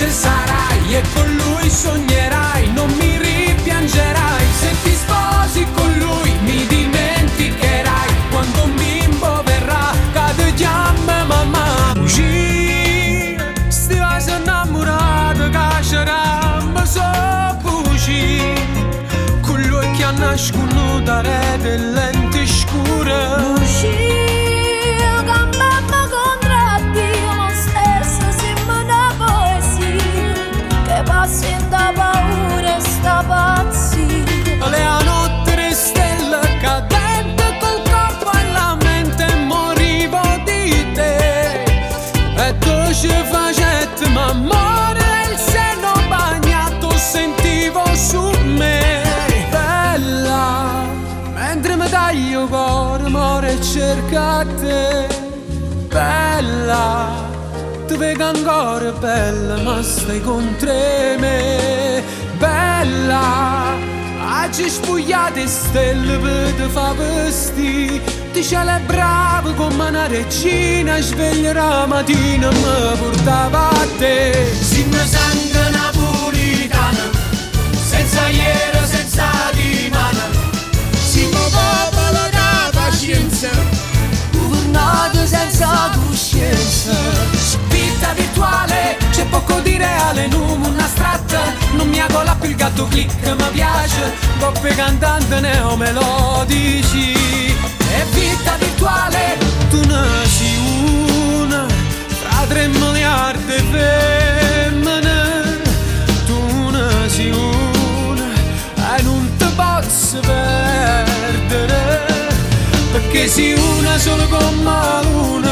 felice sarai e con lui sognerai, non mi rimpiangerai. Se ti sposi con lui mi dimenticherai, quando un bimbo verrà cade chiama mamma. Bugie, sti vas innamorato caccerà, ma so bugie, con lui che nascono da rete lenti scure. Bugie, gambamma contratti, ma stesso siamo da poesia, che passi da paura sta pazzia. Le notte le stelle cadente col corpo e la mente morivo di te, e tu ci facetti m'amore, il seno bagnato sentivo su me. Bella, mentre mi taglio cuore, amore e cerca te. Bella, ti vedo ancora bella, ma stai contro me. Bella, oggi spugliate stelle per te fa vestì, ti celebravo come una regina, sveglierà mattina e mi portava a te. Siamo sangue napolitano, senza ieri, senza dimana, siamo popolo da pazienza, Governato senza coscienza. vita virtuale, c'è poco di reale, non un'astratta, non mi agola più il gatto click, mi piace, coppie cantanti neomelodici. E vita virtuale, tu ne sei una, fra 3 miliardi di femmine, tu ne sei una, e non ti posso perdere, perché sei una solo come la luna,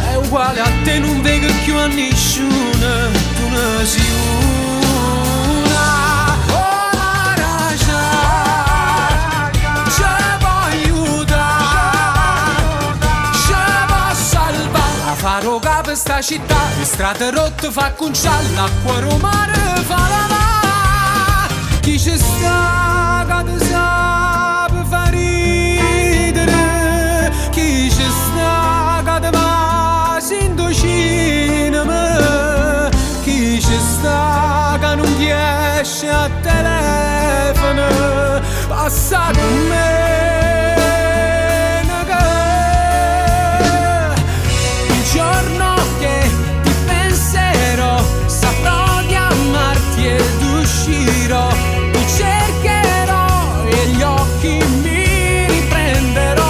è uguale a te, non vedo più a nessuna, tu ne sei una. Oh Maragia, ci voglio dare, ci posso salvare, la farò capo sta città, le strade rotte fa conciare, l'acqua romana fa lavare, chi ci sta che ti sa per far ridere, chi ci sta che ti va sin cinema, chi ci sta che non riesce a telefono, passa con me. Il giorno che ti penserò, saprò di amarti ed uscirò, ti cercherò e gli occhi mi riprenderò.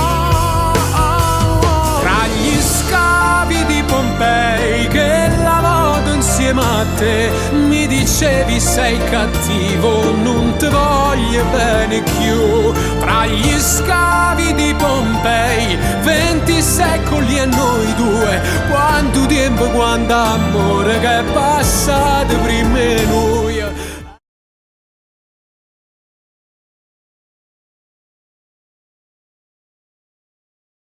Tra gli scavi di Pompei che lavavo insieme a te, mi dicevi sei cattivo, non ti voglio bene più. Tra gli scavi di Pompei, 20 secoli e noi due, quanto tempo, quanto amore che è passato prima e noi.